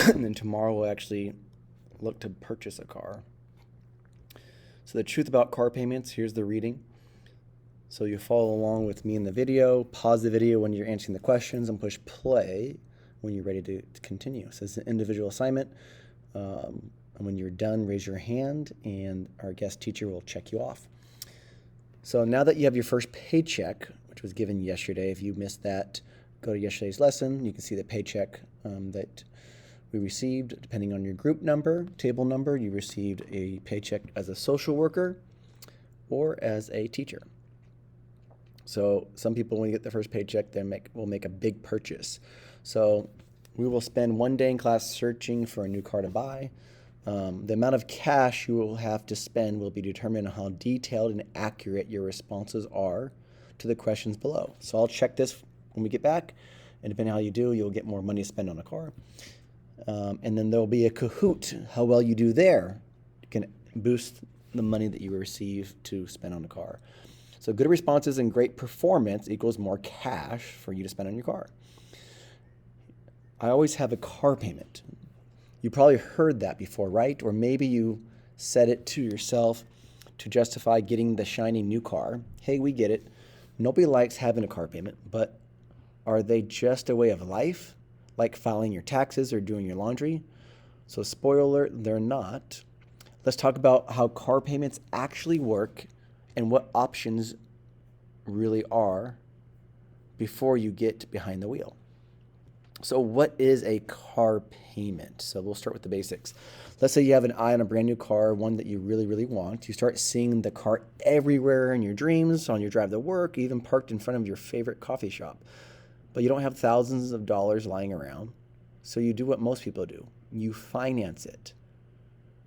And then tomorrow we'll actually look to purchase a car. So the truth about car payments, here's the reading. So you follow along with me in the video, pause the video when you're answering the questions, and push play when you're ready to continue. So it's an individual assignment. And when you're done, raise your hand and our guest teacher will check you off. So now that you have your first paycheck, which was given yesterday, if you missed that, go to yesterday's lesson. You can see the paycheck that we received. Depending on your group number, table number, you received a paycheck as a social worker or as a teacher. So some people, when you get the first paycheck, will make a big purchase. So we will spend one day in class searching for a new car to buy. The amount of cash you will have to spend will be determined on how detailed and accurate your responses are to the questions below. So I'll check this when we get back, and depending on how you do, you'll get more money to spend on a car. And then there'll be a Kahoot. How well you do there can boost the money that you receive to spend on a car. So good responses and great performance equals more cash for you to spend on your car. I always have a car payment. You probably heard that before, right? Or maybe you said it to yourself to justify getting the shiny new car. Hey, we get it. Nobody likes having a car payment, but are they just a way of life? Like filing your taxes or doing your laundry? So spoiler alert, they're not. Let's talk about how car payments actually work and what options really are before you get behind the wheel. So what is a car payment? So we'll start with the basics. Let's say you have an eye on a brand new car, one that you really, really want. You start seeing the car everywhere in your dreams, on your drive to work, even parked in front of your favorite coffee shop. But you don't have thousands of dollars lying around. So you do what most people do. You finance it.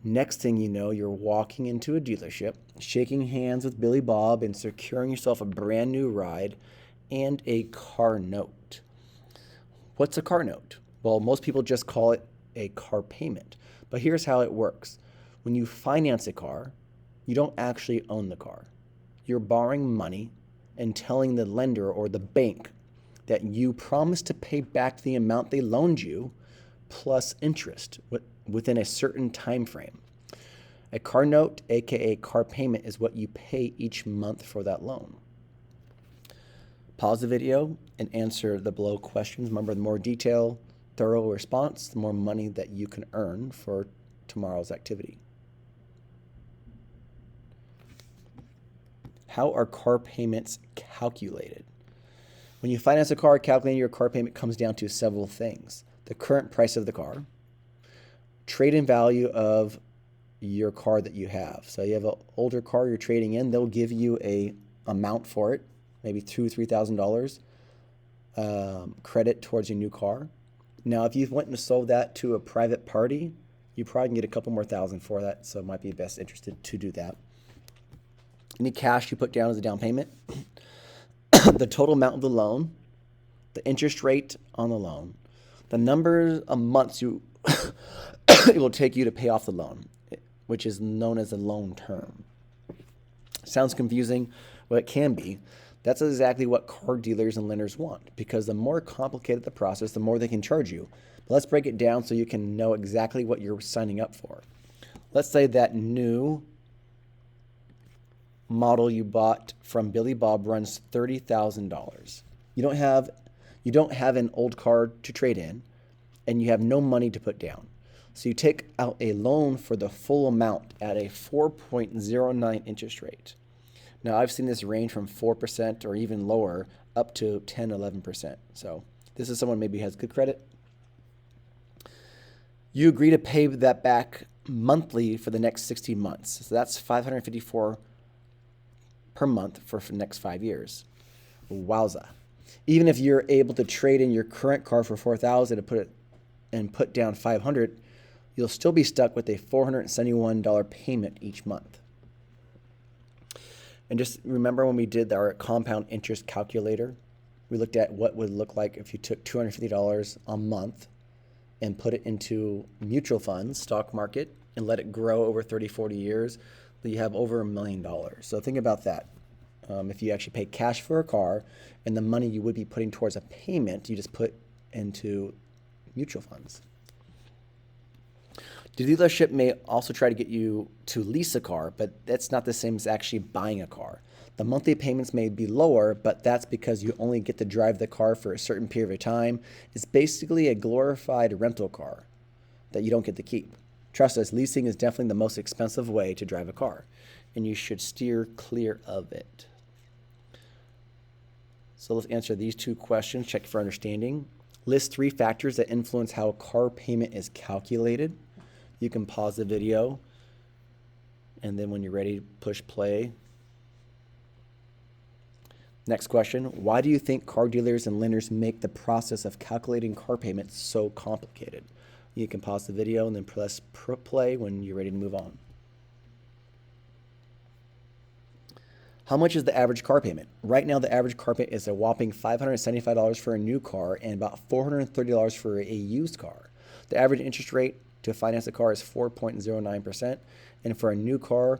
Next thing you know, you're walking into a dealership, shaking hands with Billy Bob and securing yourself a brand new ride and a car note. What's a car note? Well, most people just call it a car payment. But here's how it works. When you finance a car, you don't actually own the car. You're borrowing money and telling the lender or the bank that you promise to pay back the amount they loaned you plus interest within a certain time frame. A car note, aka car payment, is what you pay each month for that loan. Pause the video and answer the below questions. Remember, the more detailed, thorough response, the more money that you can earn for tomorrow's activity. How are car payments calculated? When you finance a car, calculating your car payment comes down to several things. The current price of the car, trade-in value of your car that you have. So you have an older car you're trading in, they'll give you a amount for it, maybe $2,000-$3,000 credit towards your new car. Now, if you went and sold that to a private party, you probably can get a couple more thousand for that, so it might be best interested to do that. Any cash you put down as a down payment, the total amount of the loan, the interest rate on the loan, the number of months it will take you to pay off the loan, which is known as a loan term. Sounds confusing? Well, it can be. That's exactly what car dealers and lenders want, because the more complicated the process, the more they can charge you. But let's break it down so you can know exactly what you're signing up for. Let's say that new model you bought from Billy Bob runs $30,000. You don't have an old car to trade in, and you have no money to put down. So you take out a loan for the full amount at a 4.09 interest rate. Now, I've seen this range from 4% or even lower up to 10, 11%. So this is someone maybe has good credit. You agree to pay that back monthly for the next 16 months. So that's $554 per month for the next 5 years. Wowza. Even if you're able to trade in your current car for $4,000 and put down $500, you'll still be stuck with a $471 payment each month. And just remember when we did our compound interest calculator, we looked at what would look like if you took $250 a month and put it into mutual funds, stock market, and let it grow over 30, 40 years, you have over $1 million. So think about that. If you actually pay cash for a car and the money you would be putting towards a payment, you just put into mutual funds. The dealership may also try to get you to lease a car, but that's not the same as actually buying a car. The monthly payments may be lower, but that's because you only get to drive the car for a certain period of time. It's basically a glorified rental car that you don't get to keep. Trust us, leasing is definitely the most expensive way to drive a car, and you should steer clear of it. So let's answer these two questions, check for understanding. List 3 factors that influence how a car payment is calculated. You can pause the video, and then when you're ready, push play. Next question, why do you think car dealers and lenders make the process of calculating car payments so complicated? You can pause the video and then press play when you're ready to move on. How much is the average car payment? Right now, the average car payment is a whopping $575 for a new car and about $430 for a used car. The average interest rate to finance a car is 4.09%, and for a new car,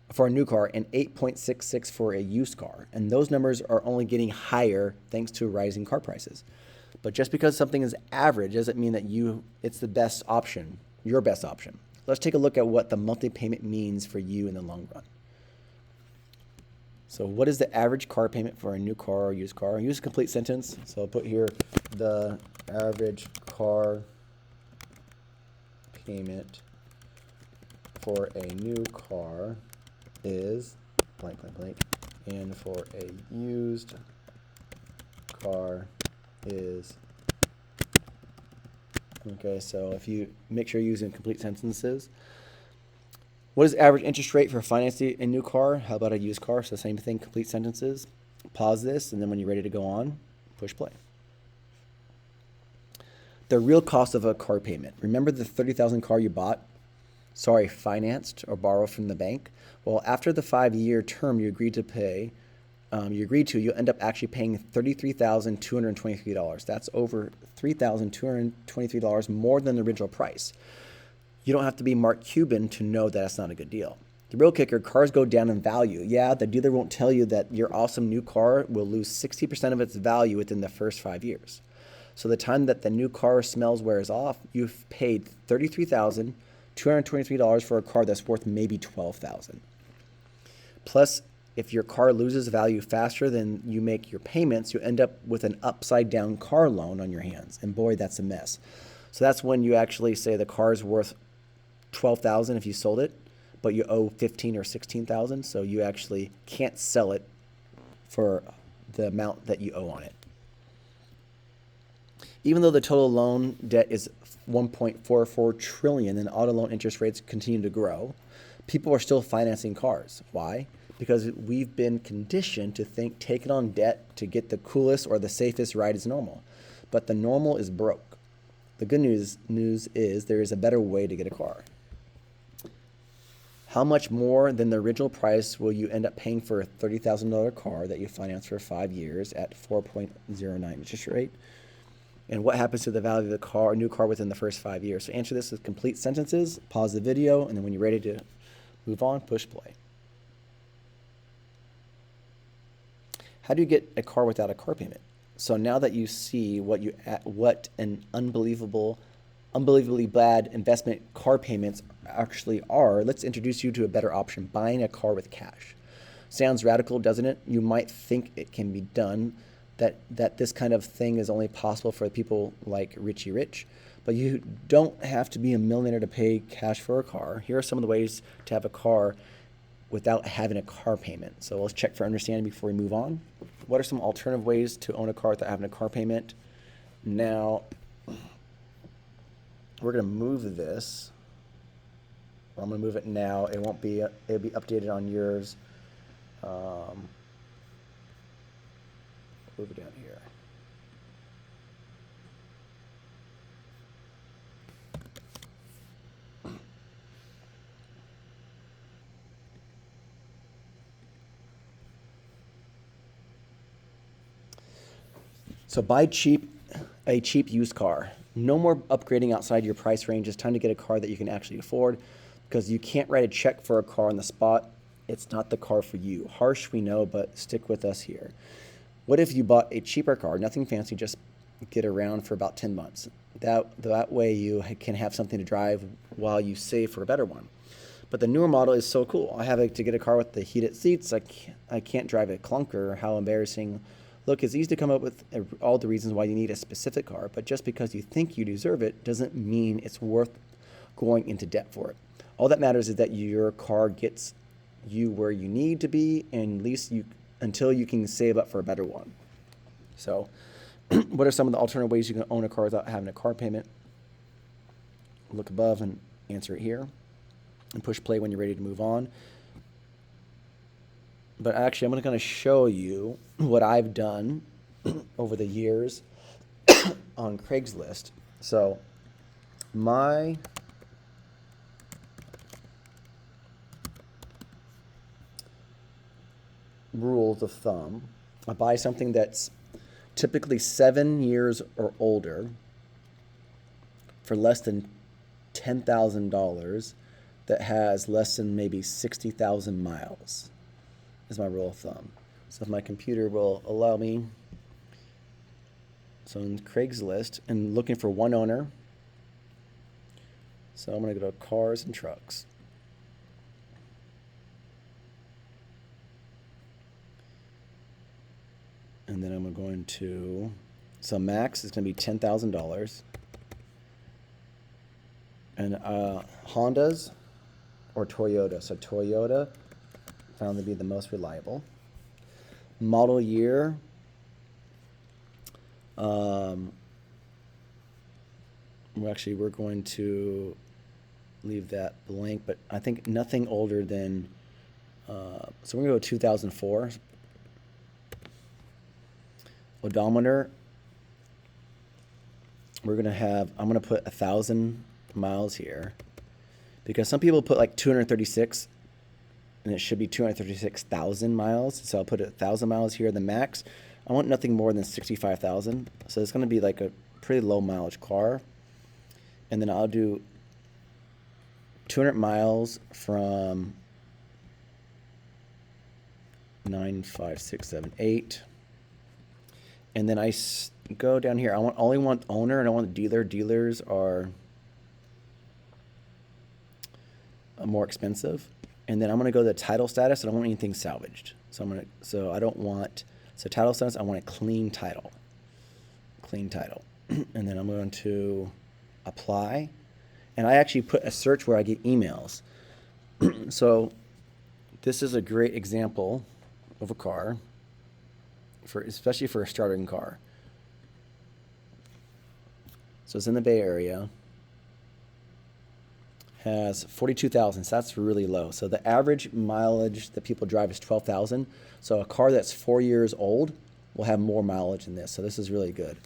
and 8.66 for a used car. And those numbers are only getting higher thanks to rising car prices. But just because something is average doesn't mean that it's the best option, your best option. Let's take a look at what the monthly payment means for you in the long run. So what is the average car payment for a new car or used car? I'll use a complete sentence. So I'll put here the average car payment for a new car is blank, blank, blank. And for a used car is, okay, so if you make sure you're using complete sentences. What is the average interest rate for financing a new car? How about a used car? So same thing, complete sentences. Pause this, and then when you're ready to go on, push play. The real cost of a car payment. Remember the $30,000 car you financed or borrowed from the bank? Well, after the 5-year term you agreed to, you'll end up actually paying $33,223. That's over $3,223 more than the original price. You don't have to be Mark Cuban to know that that's not a good deal. The real kicker, cars go down in value. Yeah, the dealer won't tell you that your awesome new car will lose 60% of its value within the first 5 years. So the time that the new car smells wears off, you've paid $33,223 for a car that's worth maybe $12,000. Plus, if your car loses value faster than you make your payments, you end up with an upside down car loan on your hands. And boy, that's a mess. So that's when you actually say the car is worth $12,000 if you sold it, but you owe $15,000 or $16,000, so you actually can't sell it for the amount that you owe on it. Even though the total loan debt is $1.44 trillion and auto loan interest rates continue to grow, people are still financing cars. Why? Because we've been conditioned to think taking on debt to get the coolest or the safest ride is normal, but the normal is broke. The good news is there is a better way to get a car. How much more than the original price will you end up paying for a $30,000 car that you finance for 5 years at 4.09 interest rate? And what happens to the value of the new car within the first 5 years? So answer this with complete sentences, pause the video, and then when you're ready to move on, push play. How do you get a car without a car payment? So now that you see what an unbelievably bad investment car payments actually are, let's introduce you to a better option, buying a car with cash. Sounds radical, doesn't it? You might think it can be done, that this kind of thing is only possible for people like Richie Rich, but you don't have to be a millionaire to pay cash for a car. Here are some of the ways to have a car without having a car payment. So let's check for understanding before we move on. What are some alternative ways to own a car without having a car payment? Now, we're going to move this. I'm going to move it now. It'll be updated on yours. Move it down here. So buy a cheap used car. No more upgrading outside your price range. It's time to get a car that you can actually afford, because you can't write a check for a car on the spot. It's not the car for you. Harsh, we know, but stick with us here. What if you bought a cheaper car, nothing fancy, just get around for about 10 months? That way you can have something to drive while you save for a better one. But the newer model is so cool. I have to get a car with the heated seats. I can't drive a clunker. How embarrassing. Look, it's easy to come up with all the reasons why you need a specific car, but just because you think you deserve it doesn't mean it's worth going into debt for it. All that matters is that your car gets you where you need to be, and at least until you can save up for a better one. So what are some of the alternative ways you can own a car without having a car payment? Look above and answer it here, and push play when you're ready to move on. But actually, I'm going to show you what I've done over the years on Craigslist. So my rules of thumb, I buy something that's typically 7 years or older for less than $10,000 that has less than maybe 60,000 miles is my rule of thumb. So if my computer will allow me, so in Craigslist, and looking for one owner, so I'm going to go to cars and trucks. And then I'm going to, so max is going to be $10,000. And Hondas or Toyota. So Toyota found to be the most reliable. Model year, we're going to leave that blank, but I think nothing older than, so we're going to go 2004. Odometer, we're going to have, I'm going to put 1,000 miles here because some people put like 236 and it should be 236,000 miles. So I'll put 1,000 miles here. The max, I want nothing more than 65,000. So it's going to be like a pretty low mileage car. And then I'll do 200 miles from 9, 5, 6, 7, 8. And then I go down here. I only want owner and I want dealer. Dealers are more expensive. And then I'm going to go to the title status. I don't want anything salvaged. So I don't want, so title status, I want a clean title. Clean title. And then I'm going to apply. And I actually put a search where I get emails. So this is a great example of a car, especially for a starting car. So it's in the Bay Area. Has 42,000, so that's really low. So the average mileage that people drive is 12,000. So a car that's 4 years old will have more mileage than this. So this is really good.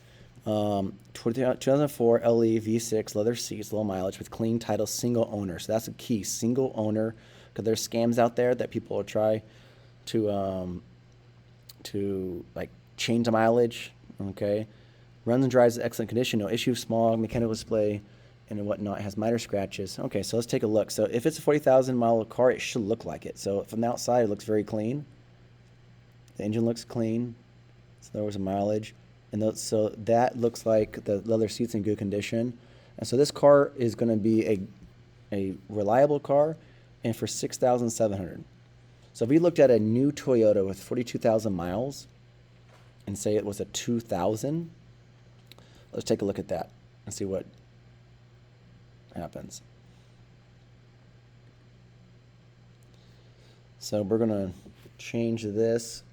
2004 LE V6 leather seats, low mileage with clean title, single owner. So that's a key, single owner, because there's scams out there that people will try to like change the mileage. Okay, runs and drives in excellent condition, no issue, small mechanical display and whatnot, has minor scratches. Okay, so let's take a look. So if it's a 40,000 mile car, it should look like it. So from the outside, it looks very clean. The engine looks clean. So there was a mileage. And so that looks like the leather seats in good condition. And so this car is going to be a reliable car, and for $6,700. So if we looked at a new Toyota with 42,000 miles and say it was a 2000, let's take a look at that and see what happens. So we're going to change this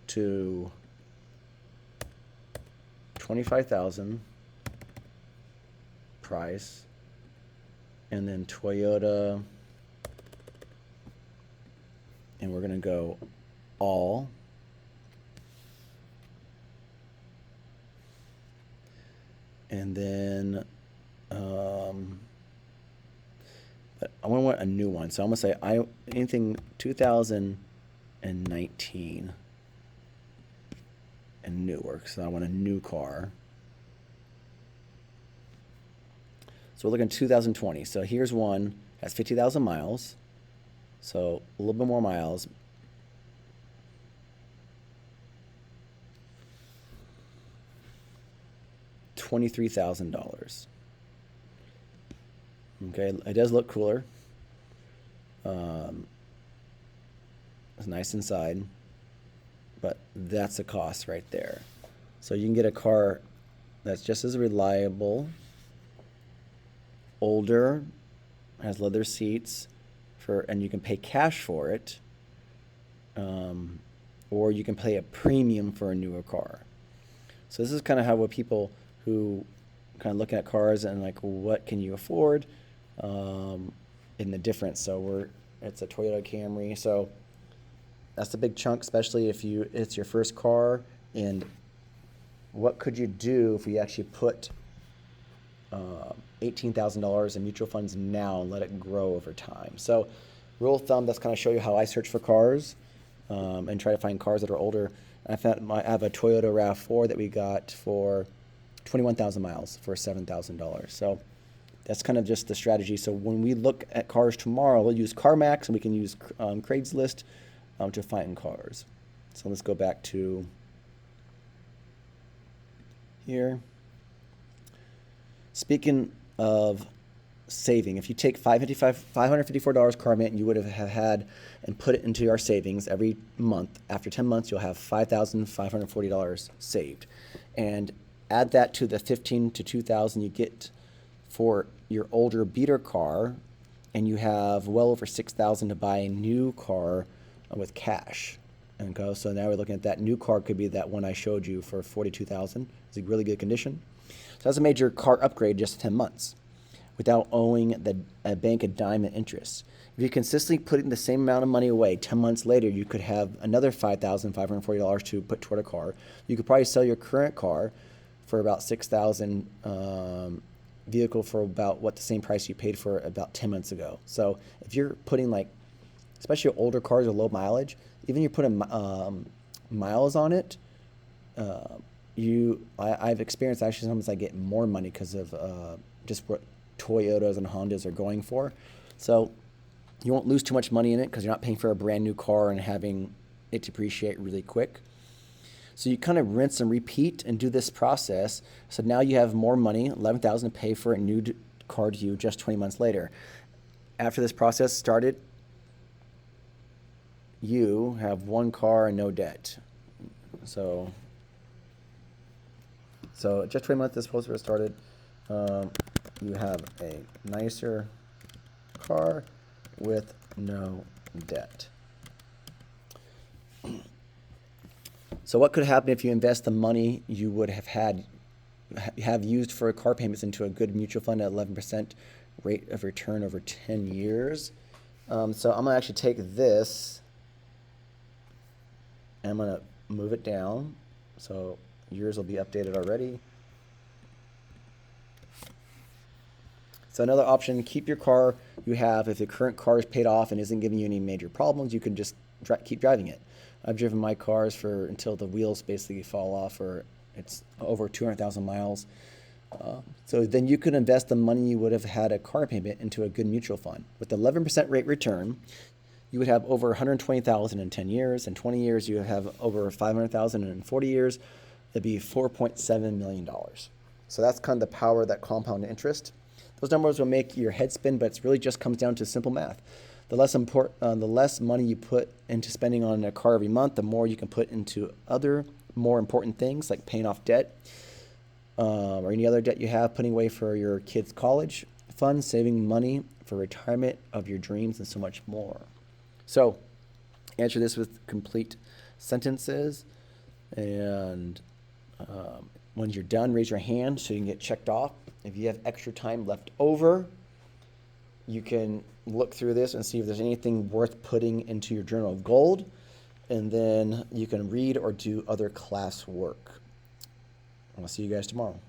to 25,000 price, and then Toyota, and we're going to go all. And then but I want a new one, so I'm gonna say anything 2019 and newer, so I want a new car. So we're looking at 2020. So here's one, has 50,000 miles, so a little bit more miles. $23,000. Okay, it does look cooler. It's nice inside, but that's the cost right there. So you can get a car that's just as reliable, older, has leather seats, and you can pay cash for it, or you can pay a premium for a newer car. So this is kind of how what people who kind of looking at cars and like, what can you afford, in the difference. So it's a Toyota Camry. So that's a big chunk, especially if it's your first car. And what could you do if we actually put $18,000 in mutual funds now and let it grow over time? So rule of thumb, that's kind of show you how I search for cars, and try to find cars that are older. I have a Toyota RAV4 that we got for 21,000 miles for $7,000. So that's kind of just the strategy. So when we look at cars tomorrow, we'll use CarMax, and we can use Craigslist to find cars. So let's go back to here. Speaking of saving, if you take $554 car payment you would have had and put it into our savings every month, after 10 months you'll have $5,540 saved. And add that to the $15,000 to $2,000 you get for your older beater car, and you have well over $6,000 to buy a new car with cash. And so now we're looking at that new car could be that one I showed you for $42,000. It's in really good condition. So that's a major car upgrade just 10 months without owing a bank a dime in interest. If you're consistently putting the same amount of money away, 10 months later, you could have another $5,540 to put toward a car. You could probably sell your current car for about $6,000, vehicle for about what the same price you paid for about 10 months ago. So if you're putting, like, especially older cars with low mileage, even you're putting miles on it, I've experienced actually sometimes I get more money because of just what Toyotas and Hondas are going for. So you won't lose too much money in it because you're not paying for a brand new car and having it depreciate really quick. So you kind of rinse and repeat and do this process. So now you have more money, $11,000 to pay for a new car to you just 20 months later. After this process started, you have one car and no debt. So just 20 months this process started, you have a nicer car with no debt. So what could happen if you invest the money you would have used for car payments into a good mutual fund at 11% rate of return over 10 years? So I'm going to actually take this and I'm going to move it down. So yours will be updated already. So another option, keep your car you have. If the current car is paid off and isn't giving you any major problems, you can just keep driving it. I've driven my cars until the wheels basically fall off, or it's over 200,000 miles. So then you could invest the money you would have had a car payment into a good mutual fund. With 11% rate return, you would have over 120,000 in 10 years. In 20 years, you would have over 500,000, and in 40 years, it'd be $4.7 million. So that's kind of the power of that compound interest. Those numbers will make your head spin, but it really just comes down to simple math. The less money you put into spending on a car every month, the more you can put into other more important things like paying off debt, or any other debt you have, putting away for your kids' college funds, saving money for retirement of your dreams, and so much more. So answer this with complete sentences, and when you're done, raise your hand so you can get checked off. If you have extra time left over, you can look through this and see if there's anything worth putting into your journal of gold, and then you can read or do other class work. I'll see you guys tomorrow.